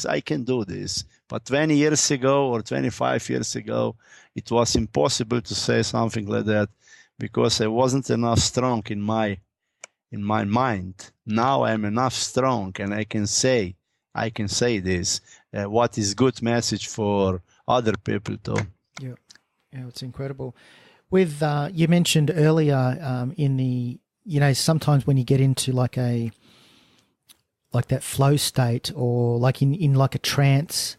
I can do this. But 20 years ago or 25 years ago, it was impossible to say something like that, because I wasn't enough strong in my mind. Now I'm enough strong, and I can say this. What is good message for other people too? Yeah, it's incredible. With you mentioned earlier in the sometimes when you get into like that flow state, or like in like a trance,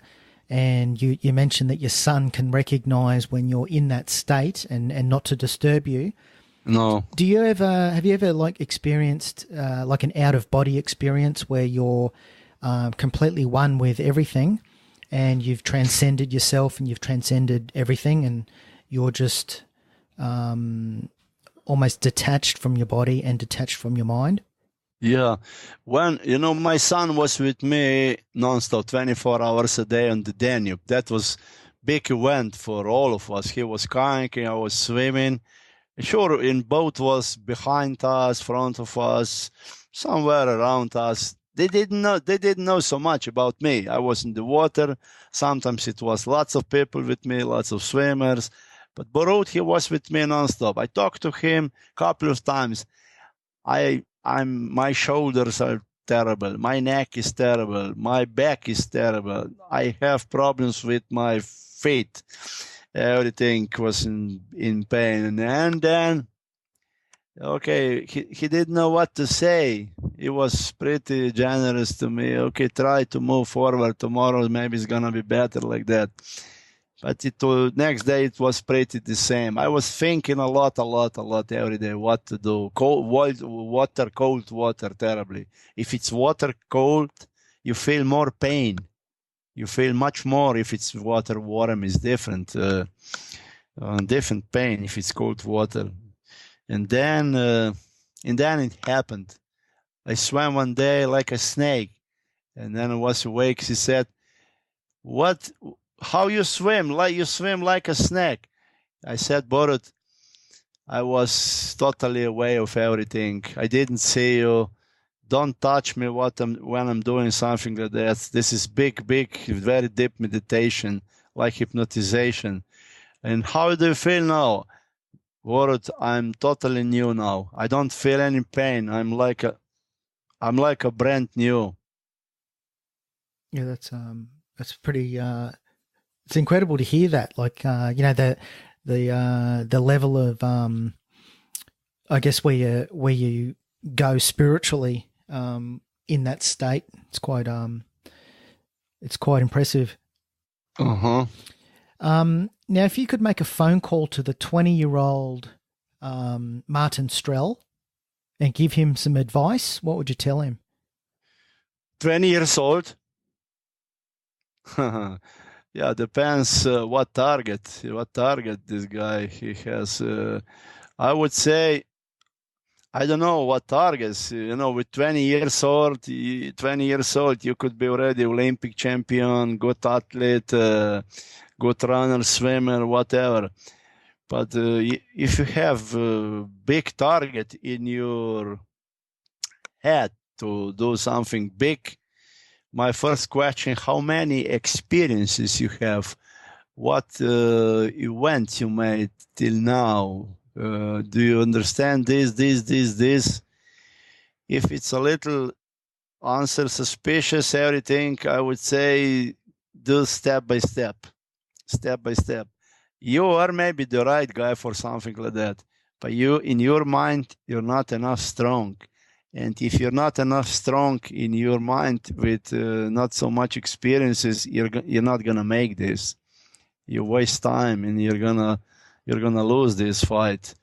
and you mentioned that your son can recognize when you're in that state and not to disturb you. No. Have you ever like experienced like an out of body experience where you're completely one with everything, and you've transcended yourself and you've transcended everything, and you're just almost detached from your body and detached from your mind? Yeah. When, my son was with me nonstop, 24 hours a day on the Danube. That was big event for all of us. He was kayaking, I was swimming. Sure, in boat was behind us, front of us, somewhere around us. They didn't know so much about me. I was in the water. Sometimes it was lots of people with me, lots of swimmers. But Borut, he was with me nonstop. I talked to him a couple of times. My shoulders are terrible. My neck is terrible. My back is terrible. I have problems with my feet. Everything was in pain. And then, okay, he didn't know what to say. He was pretty generous to me. Okay, try to move forward. Tomorrow maybe it's going to be better like that. But next day it was pretty the same. I was thinking a lot every day what to do. Cold water, terribly. If it's water cold, you feel more pain. You feel much more. If it's water warm, is different. different pain if it's cold water. And then it happened. I swam one day like a snake, and then I was awake. She said, "What? How you swim? Like you swim like a snake?" I said, "Borut, I was totally aware of everything. I didn't see you. Don't touch me when I'm doing something like that. This is big, very deep meditation, like hypnotization. And how do you feel now?" "Borut, I'm totally new now. I don't feel any pain. I'm like a brand new." Yeah, that's pretty. It's incredible to hear that. Like, the level of, I guess where you go spiritually, in that state. It's quite impressive. Uh-huh. Now, if you could make a phone call to the 20-year-old Martin Strel and give him some advice, what would you tell him? 20 years old? Yeah, depends what target this guy he has. I would say, I don't know what targets. With 20 years old, you could be already Olympic champion, good athlete, good runner, swimmer, whatever. But if you have a big target in your head to do something big, my first question, how many experiences you have? What events you made till now? Do you understand this? If it's a little answer suspicious, everything, I would say do step by step. You are maybe the right guy for something like that, but you, in your mind, you're not enough strong. And if you're not enough strong in your mind with not so much experiences, you're not gonna make this. You waste time, and you're gonna lose this fight.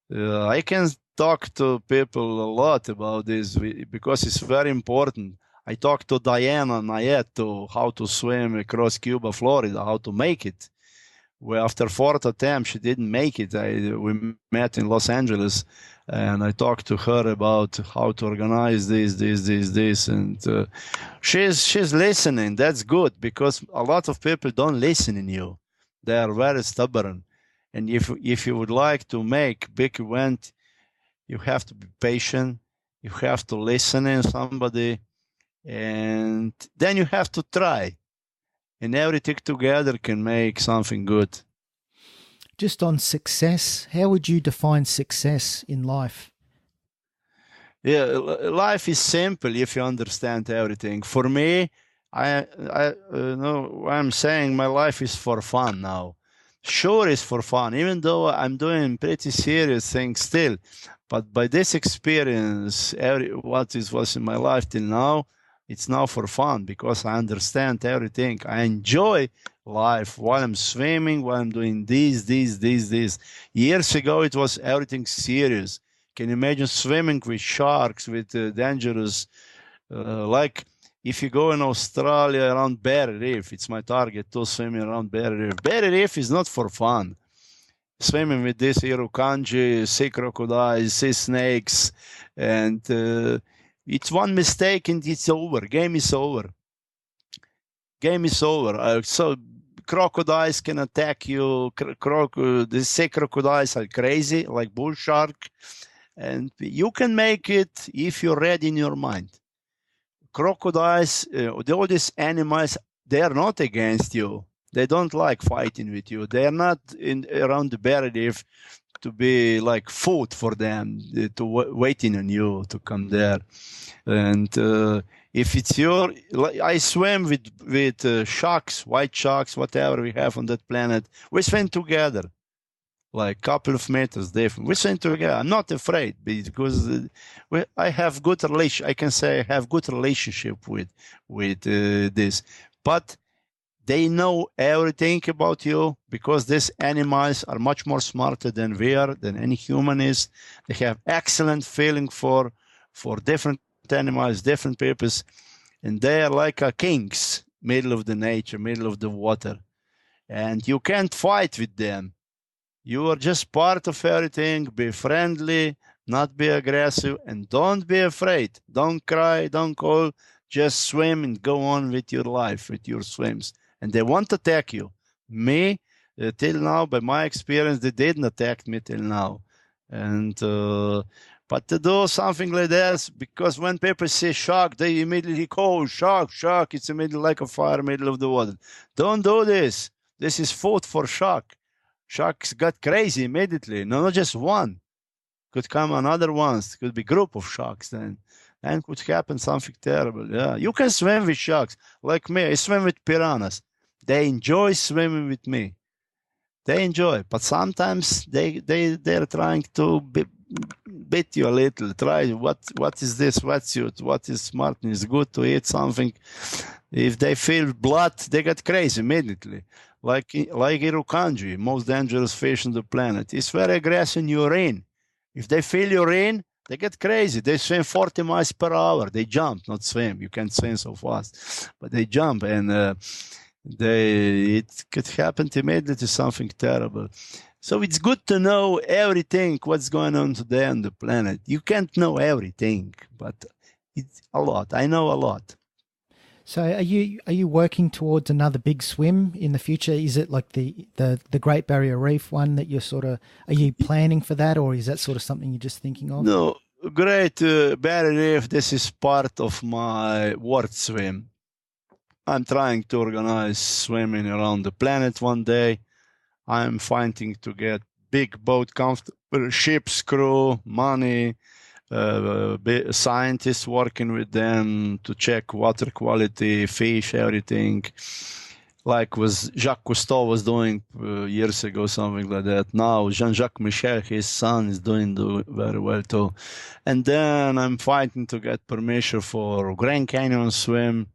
I can talk to people a lot about this because it's very important. I talked to Diana Nayet to how to swim across Cuba, Florida, how to make it. Well, after fourth attempt, she didn't make it. We met in Los Angeles, and I talked to her about how to organize this, and she's listening. That's good, because a lot of people don't listen in you. They are very stubborn, and if you would like to make big event, you have to be patient. You have to listen in somebody, and then you have to try. And everything together can make something good. Just on success, how would you define success in life? Yeah, life is simple if you understand everything. For me, I'm saying my life is for fun now. Sure, it's for fun, even though I'm doing pretty serious things still. But by this experience, what was in my life till now, it's now for fun, because I understand everything. I enjoy life while I'm swimming, while I'm doing this. Years ago, it was everything serious. Can you imagine swimming with sharks, with dangerous, like if you go in Australia around Barrier Reef, it's my target to swim around Barrier Reef. Barrier Reef is not for fun. Swimming with this irukandji, sea crocodiles, sea snakes, and it's one mistake and it's over. Game is over. So crocodiles can attack you. The sea crocodiles are crazy, like bull shark. And you can make it if you're ready in your mind. Crocodiles, all these animals, they are not against you. They don't like fighting with you. They are not around the barrier reef to be like food for them, to waiting on you to come there. And if it's I swim with sharks, white sharks, whatever we have on that planet. We swim together, like a couple of meters different. We swim together. I'm not afraid, because I have good relation. I can say I have good relationship with this, but they know everything about you, because these animals are much more smarter than we are, than any human is. They have excellent feeling for different animals, different purpose, and they are like kings, middle of the nature, middle of the water, and you can't fight with them. You are just part of everything. Be friendly, not be aggressive, and don't be afraid. Don't cry, don't call. Just swim and go on with your life, with your swims. And they won't attack you. Me, till now, by my experience, they didn't attack me till now. And but to do something like this, because when people say shark, they immediately call shark, shark. It's immediately like a fire middle of the water. Don't do this. This is food for shark. Sharks got crazy immediately. No, not just one. Could come another ones. Could be group of sharks then. And could happen something terrible. Yeah, you can swim with sharks. Like me, I swim with piranhas. They enjoy swimming with me. They enjoy, but sometimes they're trying to bit you a little. Try what is this wetsuit? What is Martin? It's good to eat something. If they feel blood, they get crazy immediately. Like Irukanji, most dangerous fish on the planet. It's very aggressive in urine. If they feel urine, they get crazy. They swim 40 miles per hour. They jump, not swim. You can't swim so fast, but they jump, and it could happen immediately, something terrible. So it's good to know everything, what's going on today on the planet. You can't know everything, but it's a lot. I know a lot. So are you working towards another big swim in the future? Is it like the Great Barrier Reef one that you're sort of, are you planning for that, or is that sort of something you're just thinking of? No, Great Barrier Reef, this is part of my world swim. I'm trying to organize swimming around the planet one day. I'm fighting to get big boat, comfortable ship's crew, money, scientists working with them to check water quality, fish, everything. Like was Jacques Cousteau was doing years ago, something like that. Now Jean-Jacques Michel, his son, is doing very well too. And then I'm fighting to get permission for Grand Canyon swim.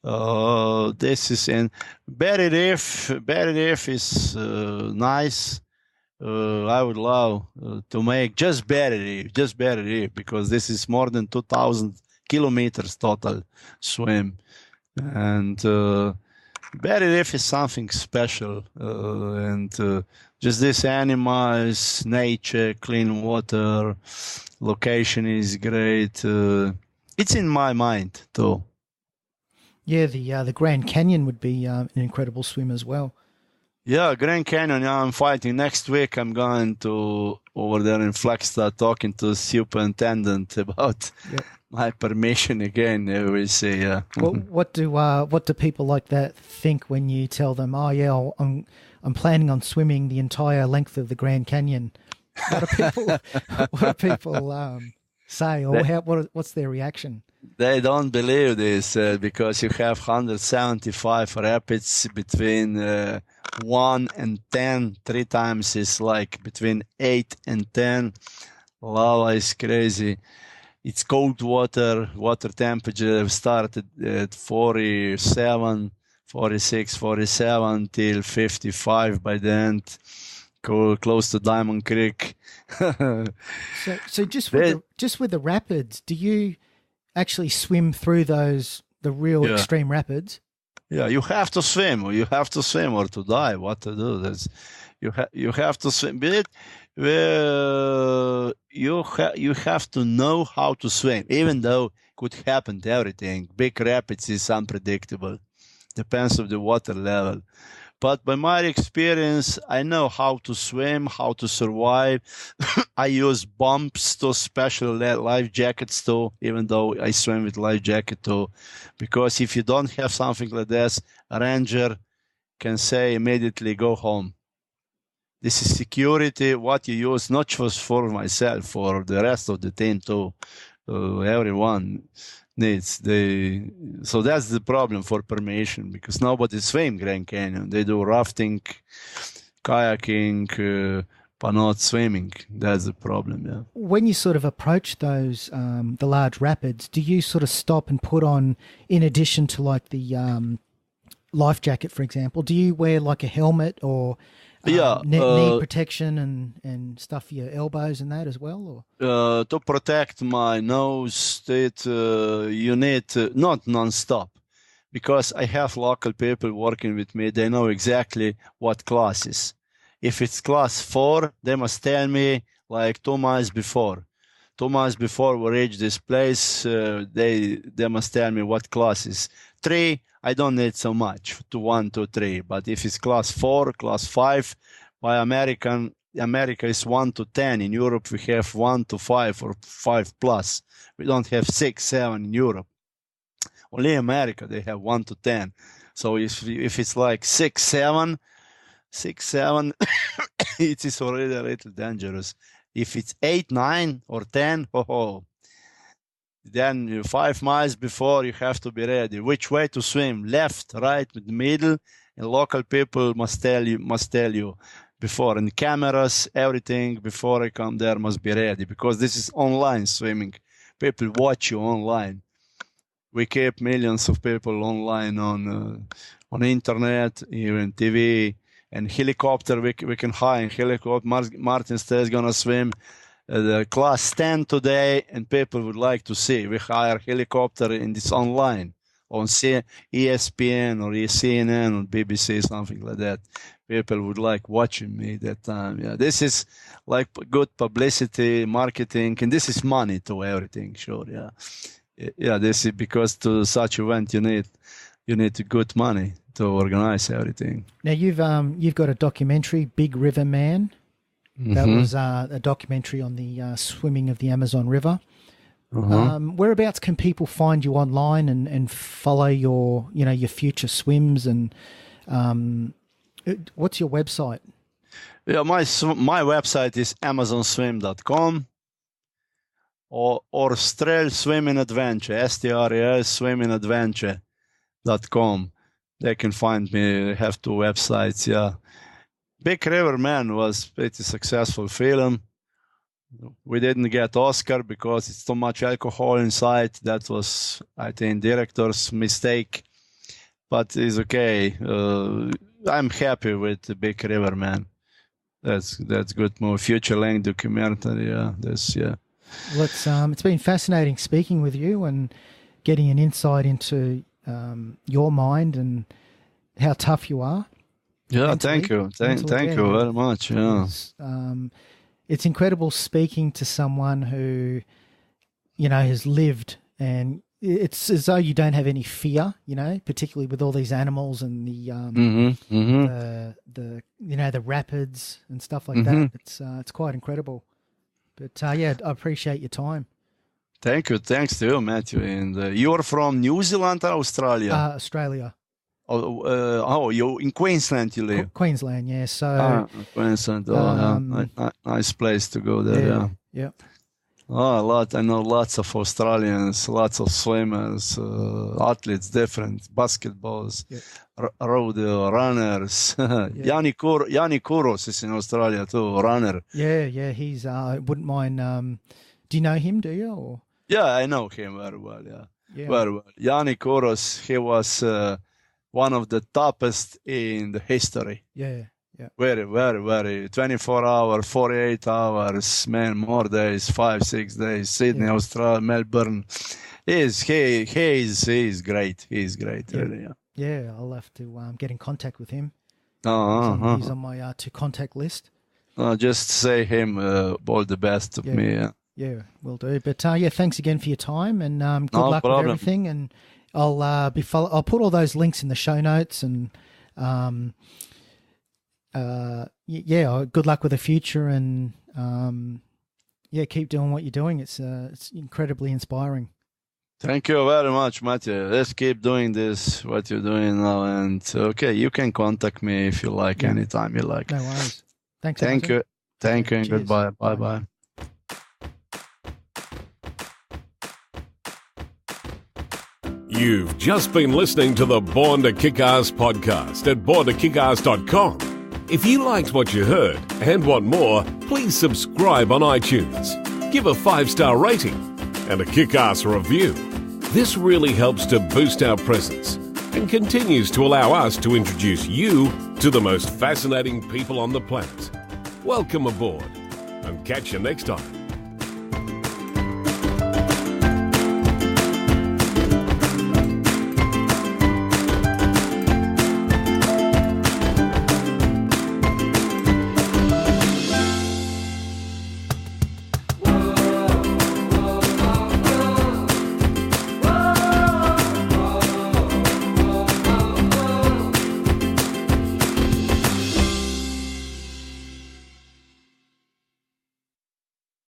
This is in Barrier Reef. Barrier Reef is nice. I would love to make just Barrier Reef, because this is more than 2,000 kilometers total swim. And Barrier Reef is something special. And just these animals, nature, clean water, location is great. It's in my mind too. Yeah, the Grand Canyon would be an incredible swim as well. Yeah, Grand Canyon. Yeah, I'm fighting. Next week, I'm going to over there in Flagstaff, talking to the superintendent about my permission again. We say, yeah. What do people like that think when you tell them, "Oh yeah, I'm planning on swimming the entire length of the Grand Canyon"? What do people say, or what's their reaction? They don't believe this because you have 175 rapids between 1 and 10. 3 times is like between 8 and 10. Lava is crazy. It's cold water. Water temperature started at 47, 46, 47 till 55 by the end. Close to Diamond Creek. So just with the rapids, do you actually swim through the real extreme rapids? Yeah, you have to swim. You have to swim or to die. What to do? You have to swim. But you have to know how to swim, even though it could happen to everything. Big rapids is unpredictable. Depends on the water level. But by my experience, I know how to swim, how to survive. I use bumps to special life jackets too, even though I swim with life jacket too. Because if you don't have something like this, a ranger can say immediately, go home. This is security, what you use, not just for myself, for the rest of the team too. Everyone needs. So that's the problem for permission, because nobody swim Grand Canyon. They do rafting, kayaking, but not swimming. That's the problem. Yeah. When you sort of approach those the large rapids, do you sort of stop and put on, in addition to like the life jacket, for example, do you wear like a helmet or knee protection and stuff for your elbows and that as well? Or to protect my nose, you need not non-stop, because I have local people working with me. They know exactly what classes. If it's class 4, they must tell me like 2 miles before. 2 miles before we reach this place, they must tell me what class is. 3, I don't need so much, to 1, 2, 3. But if it's class 4, class 5, by America is 1 to 10. In Europe, we have 1 to 5 or 5 plus. We don't have 6, 7 in Europe. Only America, they have 1 to 10. So if it's like 6, 7, it is already a little dangerous. If it's 8, 9, or 10, then 5 miles before you have to be ready. Which way to swim? Left, right, middle, and local people must tell you before. And cameras, everything before I come there must be ready, because this is online swimming. People watch you online. We keep millions of people online on internet, even TV. And helicopter, we can hire a helicopter. Martin Strel is going to swim the class 10 today, and people would like to see. We hire helicopter in this online, on ESPN or CNN or BBC, something like that. People would like watching me that time. Yeah, this is like good publicity, marketing, and this is money to everything, sure, yeah. Yeah, this is because to such event you need good money to organize everything. Now you've got a documentary, Big River Man. That was a documentary on the swimming of the Amazon River. Whereabouts can people find you online and follow your future swims, and what's your website? Yeah, my website is amazonswim.com or Strel Swimming Adventure, STREL Swimming Adventure.com. They can find me. I have 2 websites, yeah. Big River Man was pretty successful film. We didn't get Oscar because it's too much alcohol inside. That was, I think, director's mistake. But it's okay. I'm happy with the Big River Man. That's good movie. Future-length documentary, yeah. Well, it's been fascinating speaking with you and getting an insight into your mind and how tough you are. Yeah, mentally. Thank you. Thank you very much. Yeah. It's incredible speaking to someone who, has lived, and it's as though you don't have any fear, particularly with all these animals and the rapids and stuff like that. It's quite incredible. But I appreciate your time. Thank you. Thanks to you, Matthew. And you're from New Zealand or Australia? Australia. You in Queensland you live? Queensland, yeah. So Queensland. Nice place to go there. Yeah. I know lots of Australians, lots of swimmers, athletes, different basketballs, rodeo runners. Yanni Kouros is in Australia too, runner. Yeah. He's. I wouldn't mind. Do you know him? Do you? Or? Yeah, I know him very well. Yeah. Very well. Yanni Kouros, he was one of the toughest in the history. Yeah. Very, very, very. 24 hours, 48 hours, man, more days, 5, 6 days. Sydney, Australia, Melbourne. He's great. He's great, really. Yeah, I'll have to get in contact with him. He's on my to contact list. Just say him all the best to me. Yeah, will do. But thanks again for your time, and good luck with everything. And I'll put all those links in the show notes, and good luck with the future, and keep doing what you're doing. It's incredibly inspiring. Thank you very much, Matthew. Let's keep doing this, what you're doing now. And you can contact me if you like, anytime you like. No worries. Thanks. Thank you, and Cheers. goodbye. Bye. You've just been listening to the Born to Kick Arse podcast at borntoKickArse.com. If you liked what you heard and want more, please subscribe on iTunes. Give a 5-star rating and a Kick Arse review. This really helps to boost our presence and continues to allow us to introduce you to the most fascinating people on the planet. Welcome aboard, and catch you next time.